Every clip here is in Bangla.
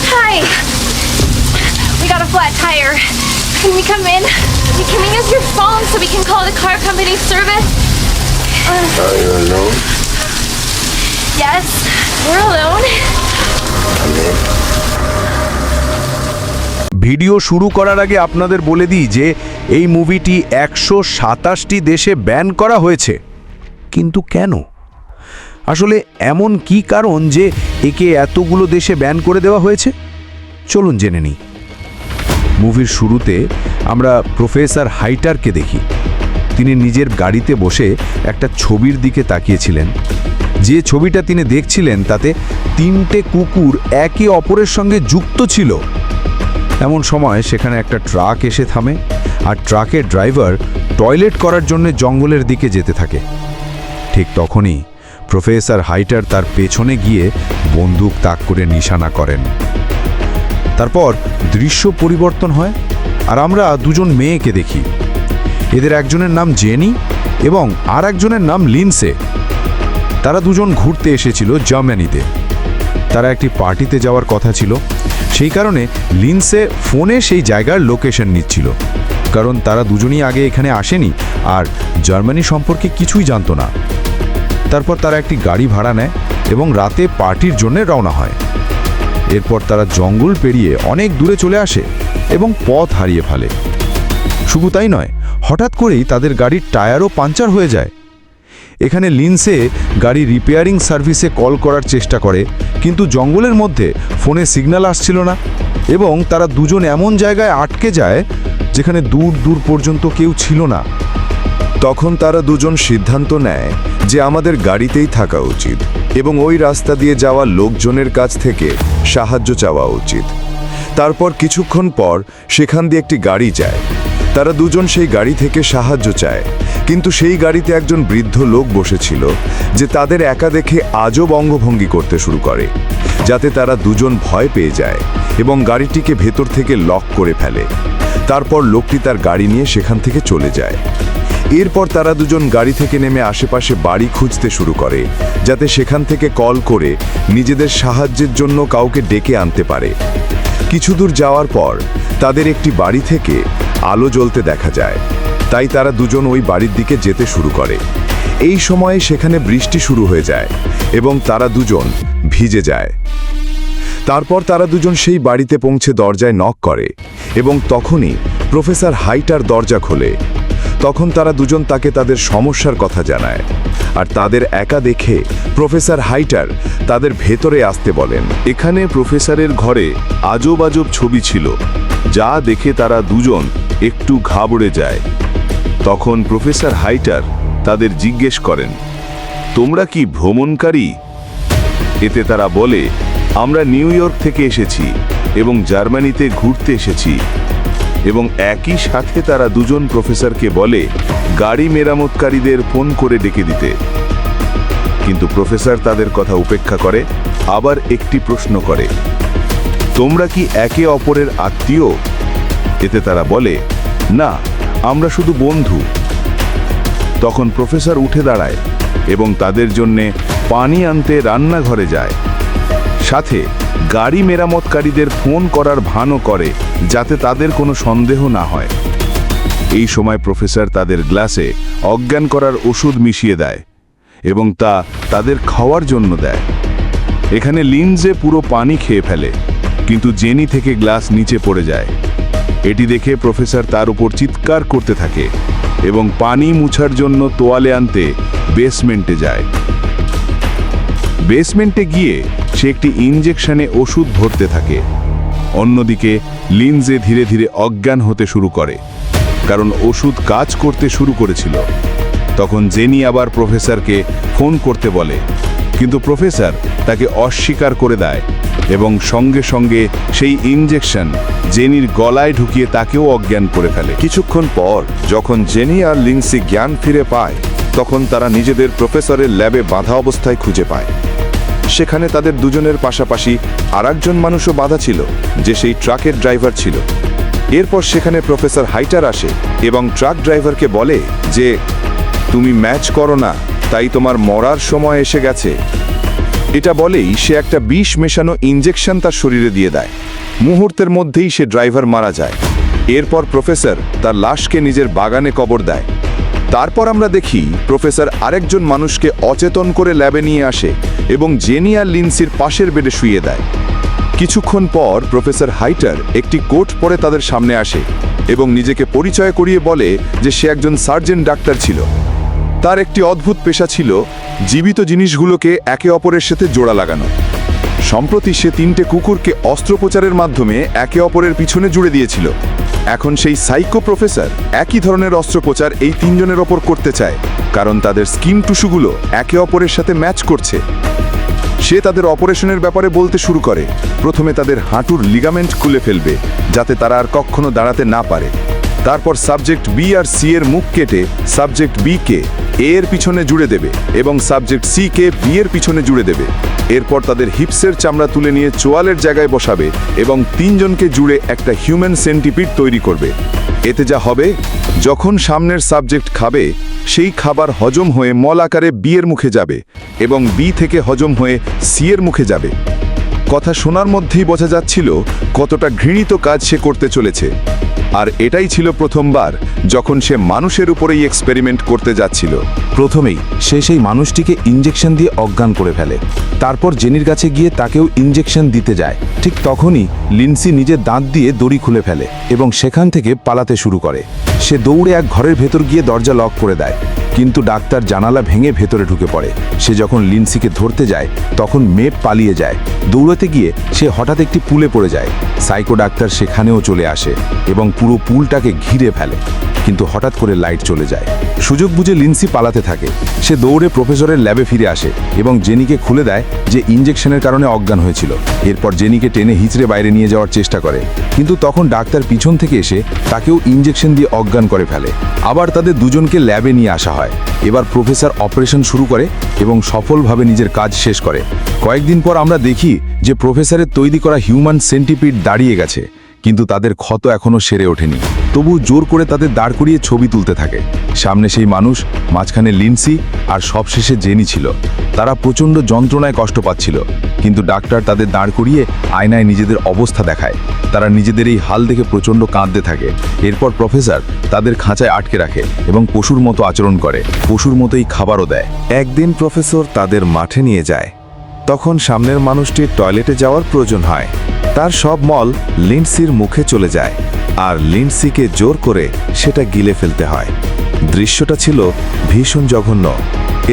Hi. We got a flat tire. Can we come in? Can we use your phone so we can call the car company service? Are you alone? Yes, we're alone. Video শুরু করার আগে আপনাদের বলে দিই যে এই মুভিটি 127টি দেশে ব্যান করা হয়েছে। কিন্তু কেন? আসলে এমন কি কারণ যে একে এতগুলো দেশে ব্যান করে দেওয়া হয়েছে? চলুন জেনে নিই। মুভির শুরুতে আমরা প্রফেসর হাইটারকে দেখি। তিনি নিজের গাড়িতে বসে একটা ছবির দিকে তাকিয়েছিলেন। যে ছবিটা তিনি দেখছিলেন তাতে 3টে কুকুর একে অপরের সঙ্গে যুক্ত ছিল। এমন সময় সেখানে একটা ট্রাক এসে থামে, আর ট্রাকের ড্রাইভার টয়লেট করার জন্য জঙ্গলের দিকে যেতে থাকে। ঠিক তখনই প্রফেসর হাইটার তার পেছনে গিয়ে বন্দুক তাক করে নিশানা করেন। তারপর দৃশ্য পরিবর্তন হয়, আর আমরা দুজন মেয়েকে দেখি। এদের একজনের নাম জেনি এবং আর একজনের নাম লিন্সে। তারা দুজন ঘুরতে এসেছিল জার্মানিতে। তারা একটি পার্টিতে যাওয়ার কথা ছিল, সেই কারণে লিন্সে ফোনে সেই জায়গার লোকেশন নিচ্ছিল, কারণ তারা দুজনই আগে এখানে আসেনি আর জার্মানি সম্পর্কে কিছুই জানতো না। তারপর তারা একটি গাড়ি ভাড়া নেয় এবং রাতে পার্টির জন্য রওনা হয়। এরপর তারা জঙ্গল পেরিয়ে অনেক দূরে চলে আসে এবং পথ হারিয়ে ফেলে। শুধু তাই নয়, হঠাৎ করেই তাদের গাড়ির টায়ারও পাঞ্চার হয়ে যায়। এখানে লিন্সে গাড়ি রিপেয়ারিং সার্ভিসে কল করার চেষ্টা করে, কিন্তু জঙ্গলের মধ্যে ফোনে সিগন্যাল আসছিল না এবং তারা দুজন এমন জায়গায় আটকে যায় যেখানে দূর দূর পর্যন্ত কেউ ছিল না। তখন তারা দুজন সিদ্ধান্ত নেয় যে আমাদের গাড়িতেই থাকা উচিত এবং ওই রাস্তা দিয়ে যাওয়া লোকজনের কাছ থেকে সাহায্য চাওয়া উচিত। তারপর কিছুক্ষণ পর সেখান দিয়ে একটি গাড়ি যায়। তারা দুজন সেই গাড়ি থেকে সাহায্য চায়, কিন্তু সেই গাড়িতে একজন বৃদ্ধ লোক বসেছিল যে তাদের একা দেখে আজব অঙ্গভঙ্গি করতে শুরু করে, যাতে তারা দুজন ভয় পেয়ে যায় এবং গাড়িটিকে ভেতর থেকে লক করে ফেলে। তারপর লোকটি তার গাড়ি নিয়ে সেখান থেকে চলে যায়। এরপর তারা দুজন গাড়ি থেকে নেমে আশেপাশে বাড়ি খুঁজতে শুরু করে, যাতে সেখান থেকে কল করে নিজেদের সাহায্যের জন্য কাউকে ডেকে আনতে পারে। কিছু দূর যাওয়ার পর তাদের একটি বাড়ি থেকে আলো জ্বলতে দেখা যায়, তাই তারা দুজন ওই বাড়ির দিকে যেতে শুরু করে। এই সময়ে সেখানে বৃষ্টি শুরু হয়ে যায় এবং তারা দুজন ভিজে যায়। তারপর তারা দুজন সেই বাড়িতে পৌঁছে দরজায় নক করে এবং তখনই প্রফেসর হাইটার দরজা খোলে। তখন তারা দুজন তাকে তাদের সমস্যার কথা জানায়, আর তাদের একা দেখে প্রফেসর হাইটার তাদের ভেতরে আসতে বলেন। এখানে প্রফেসরের ঘরে আজব আজব ছবি ছিল, যা দেখে তারা দুজন একটু ঘাবড়ে যায়। তখন প্রফেসর হাইটার তাদের জিজ্ঞেস করেন, তোমরা কি ভ্রমণকারী? এতে তারা বলে, আমরা নিউ ইয়র্ক থেকে এসেছি এবং জার্মানিতে ঘুরতে এসেছি। এবং একই সাথে তারা দুজন প্রফেসরকে বলে গাড়ি মেরামতকারীদের ফোন করে ডেকে দিতে। কিন্তু প্রফেসর তাদের কথা উপেক্ষা করে আবার একটি প্রশ্ন করে, তোমরা কি একে অপরের আত্মীয়? এতে তারা বলে, না, আমরা শুধু বন্ধু। তখন প্রফেসর উঠে দাঁড়ায় এবং তাদের জন্যে পানি আনতে রান্নাঘরে যায়। সাথে গাড়ি মেরামতকারীদের ফোন করার ভানও করে, যাতে তাদের কোনো সন্দেহ না হয়। এই সময় প্রফেসর তাদের গ্লাসে অজ্ঞান করার ওষুধ মিশিয়ে দেয় এবং তা তাদের খাওয়ার জন্য দেয়। এখানে লিন্সে পুরো পানি খেয়ে ফেলে, কিন্তু জেনি থেকে গ্লাস নিচে পড়ে যায়। এটি দেখে প্রফেসর তার উপর চিৎকার করতে থাকে এবং পানি মুছার জন্য তোয়ালে আনতে বেসমেন্টে যায়। বেসমেন্টে গিয়ে সে একটি ইনজেকশনে ওষুধ ভরতে থাকে। অন্যদিকে লিন্সে ধীরে ধীরে অজ্ঞান হতে শুরু করে, কারণ ওষুধ কাজ করতে শুরু করেছিল। তখন জেনি আবার প্রফেসরকে ফোন করতে বলে, কিন্তু প্রফেসর তাকে অস্বীকার করে দেয় এবং সঙ্গে সঙ্গে সেই ইনজেকশন জেনির গলায় ঢুকিয়ে তাকেও অজ্ঞান করে ফেলে। কিছুক্ষণ পর যখন জেনি আর লিন্সি জ্ঞান ফিরে পায়, তখন তারা নিজেদের প্রফেসরের ল্যাবে বাঁধা অবস্থায় খুঁজে পায়। সেখানে তাদের দুজনের পাশাপাশি আরেকজন মানুষও বাঁধা ছিল, যে সেই ট্রাকের ড্রাইভার ছিল। এরপর সেখানে প্রফেসর হাইটার আসে এবং ট্রাক ড্রাইভারকে বলে যে তুমি ম্যাচ করো না, তাই তোমার মরার সময় এসে গেছে। এটা বলেই সে একটা বিষ মেশানো ইঞ্জেকশন তার শরীরে দিয়ে দেয়। মুহূর্তের মধ্যেই সে ড্রাইভার মারা যায়। এরপর প্রফেসর তার লাশকে নিজের বাগানে কবর দেয়। তারপর আমরা দেখি প্রফেসর আরেকজন মানুষকে অচেতন করে ল্যাবে নিয়ে আসে এবং জেনি আর লিন্সির পাশের বেডে শুইয়ে দেয়। কিছুক্ষণ পর প্রফেসর হাইটার একটি কোট পরে তাদের সামনে আসে এবং নিজেকে পরিচয় করিয়ে বলে যে সে একজন সার্জেন্ট ডাক্তার ছিল। তার একটি অদ্ভুত পেশা ছিল জীবিত জিনিসগুলোকে একে অপরের সাথে জোড়া লাগানো। সম্প্রতি সে 3টে কুকুরকে অস্ত্রোপচারের মাধ্যমে একে অপরের পিছনে জুড়ে দিয়েছিল। এখন সেই সাইকো প্রফেসর একই ধরনের অস্ত্রোপচার এই 3 জনের ওপর করতে চায়, কারণ তাদের স্কিন টিস্যুগুলো একে অপরের সাথে ম্যাচ করছে। সে তাদের অপারেশনের ব্যাপারে বলতে শুরু করে। প্রথমে তাদের হাঁটুর লিগামেন্ট খুলে ফেলবে যাতে তারা আর কখনো দাঁড়াতে না পারে। তারপর সাবজেক্ট বি আর সি এর মুখ কেটে সাবজেক্ট বি কে এ এর পিছনে জুড়ে দেবে এবং সাবজেক্ট সি কে বি এর পিছনে জুড়ে দেবে। এরপর তাদের হিপসের চামড়া তুলে নিয়ে চোয়ালের জায়গায় বসাবে এবং 3 জনকে জুড়ে একটা হিউম্যান সেন্টিপিড তৈরি করবে। এতে যা হবে, যখন সামনের সাবজেক্ট খাবে সেই খাবার হজম হয়ে মল আকারে বি এর মুখে যাবে এবং বি থেকে হজম হয়ে সি এর মুখে যাবে। কথা শোনার মধ্যেই বোঝা যাচ্ছিল কতটা ঘৃণিত কাজ সে করতে চলেছে। আর এটাই ছিল প্রথমবার যখন সে মানুষের উপরেই এক্সপেরিমেন্ট করতে যাচ্ছিল। প্রথমেই সে সেই মানুষটিকে ইঞ্জেকশন দিয়ে অজ্ঞান করে ফেলে। তারপর জেনির কাছে গিয়ে তাকেও ইঞ্জেকশন দিতে যায়। ঠিক তখনই লিন্সি নিজের দাঁত দিয়ে দড়ি খুলে ফেলে এবং সেখান থেকে পালাতে শুরু করে। সে দৌড়ে এক ঘরের ভেতর গিয়ে দরজা লক করে দেয়, কিন্তু ডাক্তার জানালা ভেঙে ভেতরে ঢুকে পড়ে। সে যখন লিন্সিকে ধরতে যায় তখন মেপ পালিয়ে যায়। দৌড়াতে গিয়ে সে হঠাৎ একটি পুলে পড়ে যায়। সাইকো ডাক্তার সেখানেও চলে আসে এবং পুরো পুলটাকে ঘিরে ফেলে, কিন্তু হঠাৎ করে লাইট চলে যায়। সুযোগ বুঝে লিন্সি পালাতে থাকে। সে দৌড়ে প্রফেসরের ল্যাবে ফিরে আসে এবং জেনিকে খুলে দেয় যে ইঞ্জেকশনের কারণে অজ্ঞান হয়েছিল। এরপর জেনিকে টেনে হিঁচড়ে বাইরে নিয়ে যাওয়ার চেষ্টা করে, কিন্তু তখন ডাক্তার পিছন থেকে এসে তাকেও ইঞ্জেকশন দিয়ে অজ্ঞান করে ফেলে। আবার তাদের দুজনকে ল্যাবে নিয়ে আসা হয়। এবার প্রফেসর অপারেশন শুরু করে এবং সফলভাবে নিজের কাজ শেষ করে। কয়েকদিন পর আমরা দেখি যে প্রফেসরের তৈরি করা হিউম্যান সেন্টিপিড দাঁড়িয়ে গেছে, কিন্তু তাদের ক্ষত এখনও সেরে ওঠেনি। তবু জোর করে তাদের দাঁড় করিয়ে ছবি তুলতে থাকে। সামনে সেই মানুষ, মাঝখানে লিন্সি আর সবশেষে জেনি ছিল। তারা প্রচণ্ড যন্ত্রণায় কষ্ট পাচ্ছিল, কিন্তু ডাক্তার তাদের দাঁড় করিয়ে আয়নায় নিজেদের অবস্থা দেখায়। তারা নিজেদের এই হাল দেখে প্রচণ্ড কাঁদতে থাকে। এরপর প্রফেসর তাদের খাঁচায় আটকে রাখে এবং পশুর মতো আচরণ করে, পশুর মতোই খাবারও দেয়। একদিন প্রফেসর তাদের মাঠে নিয়ে যায়। তখন সামনের মানুষটির টয়লেটে যাওয়ার প্রয়োজন হয়। তার সব মল লিন্ডসির মুখে চলে যায় আর লিন্ডসিকে জোর করে সেটা গিলে ফেলতে হয়। দৃশ্যটা ছিল ভীষণ জঘন্য।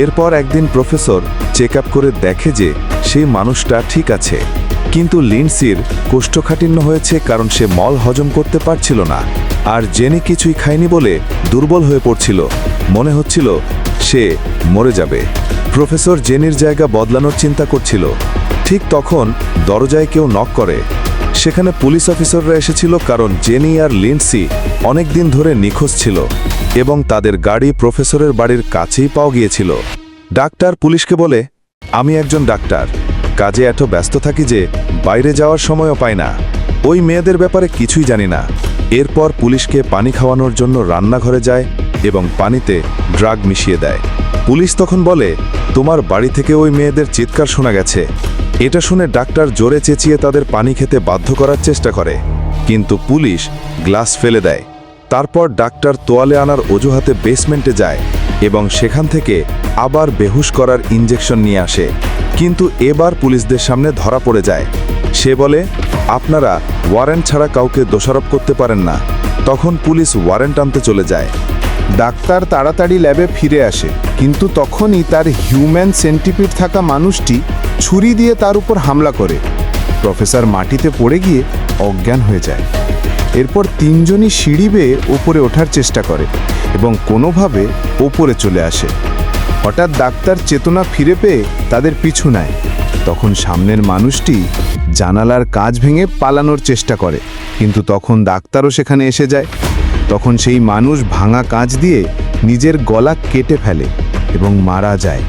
এরপর একদিন প্রফেসর চেক আপ করে দেখে যে সেই মানুষটা ঠিক আছে, কিন্তু লিন্ডসির কোষ্ঠকাঠিন্য হয়েছে কারণ সে মল হজম করতে পারছিল না। আর জেনি কিছুই খায়নি বলে দুর্বল হয়ে পড়ছিল। মনে হচ্ছিল সে মরে যাবে। প্রফেসর জেনির জায়গা বদলানোর চিন্তা করছিল। ঠিক তখন দরজায় কেউ নক করে। সেখানে পুলিশ অফিসাররা এসেছিল কারণ জেনি আর লিন্ডসি অনেক দিন ধরে নিখোঁজ ছিল এবং তাদের গাড়ি প্রফেসরের বাড়ির কাছেই পাওয়া গিয়েছিল। ডাক্তার পুলিশকে বলে, আমি একজন ডাক্তার, কাজে এত ব্যস্ত থাকি যে বাইরে যাওয়ার সময়ও পাই না। ওই মেয়েদের ব্যাপারে কিছুই জানি না। এরপর পুলিশকে পানি খাওয়ানোর জন্য রান্নাঘরে যায় এবং পানিতে ড্রাগ মিশিয়ে দেয়। পুলিশ তখন বলে, তোমার বাড়ি থেকে ওই মেয়েদের চিৎকার শোনা গেছে। এটা শুনে ডাক্তার জোরে চেঁচিয়ে তাদের পানি খেতে বাধ্য করার চেষ্টা করে, কিন্তু পুলিশ গ্লাস ফেলে দেয়। তারপর ডাক্তার তোয়ালে আনার অজুহাতে বেসমেন্টে যায় এবং সেখান থেকে আবার বেহুশ করার ইঞ্জেকশন নিয়ে আসে, কিন্তু এবার পুলিশদের সামনে ধরা পড়ে যায়। সে বলে, আপনারা ওয়ারেন্ট ছাড়া কাউকে দোষারোপ করতে পারেন না। তখন পুলিশ ওয়ারেন্ট আনতে চলে যায়। ডাক্তার তাড়াতাড়ি ল্যাবে ফিরে আসে, কিন্তু তখনই তার হিউম্যান সেন্টিপিড থাকা মানুষটি ছুরি দিয়ে তার উপর হামলা করে। প্রফেসর মাটিতে পড়ে গিয়ে অজ্ঞান হয়ে যায়। এরপর 3 জনই সিঁড়ি বেয়ে ওপরে ওঠার চেষ্টা করে এবং কোনোভাবে ওপরে চলে আসে। হঠাৎ ডাক্তার চেতনা ফিরে পেয়ে তাদের পিছু নেয়। তখন সামনের মানুষটি জানালার কাঁচ ভেঙে পালানোর চেষ্টা করে, কিন্তু তখন ডাক্তারও সেখানে এসে যায়। তখন সেই মানুষ ভাঙা কাঁচ দিয়ে নিজের গলা কেটে ফেলে এবং মারা যায়।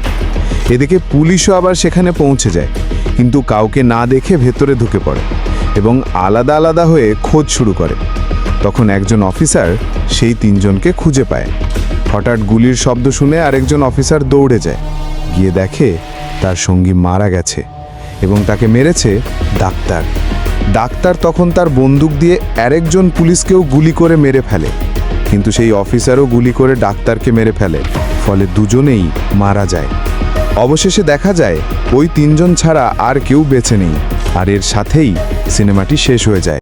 এদিকে পুলিশও আবার সেখানে পৌঁছে যায়, কিন্তু কাউকে না দেখে ভেতরে ঢুকে পড়ে এবং আলাদা আলাদা হয়ে খোঁজ শুরু করে। তখন একজন অফিসার সেই 3 জনকে খুঁজে পায়। হঠাৎ গুলির শব্দ শুনে আরেকজন অফিসার দৌড়ে যায়, গিয়ে দেখে তার সঙ্গী মারা গেছে। এবং তাকে মেরেছে ডাক্তার। ডাক্তার তখন তার বন্দুক দিয়ে আরেকজন পুলিশকেও গুলি করে মেরে ফেলে, কিন্তু সেই অফিসারও গুলি করে ডাক্তারকে মেরে ফেলে, ফলে দুজনেই মারা যায়। অবশেষে দেখা যায় ওই তিনজন ছাড়া আর কেউ বেঁচে নেই, আর এর সাথেই সিনেমাটি শেষ হয়ে যায়।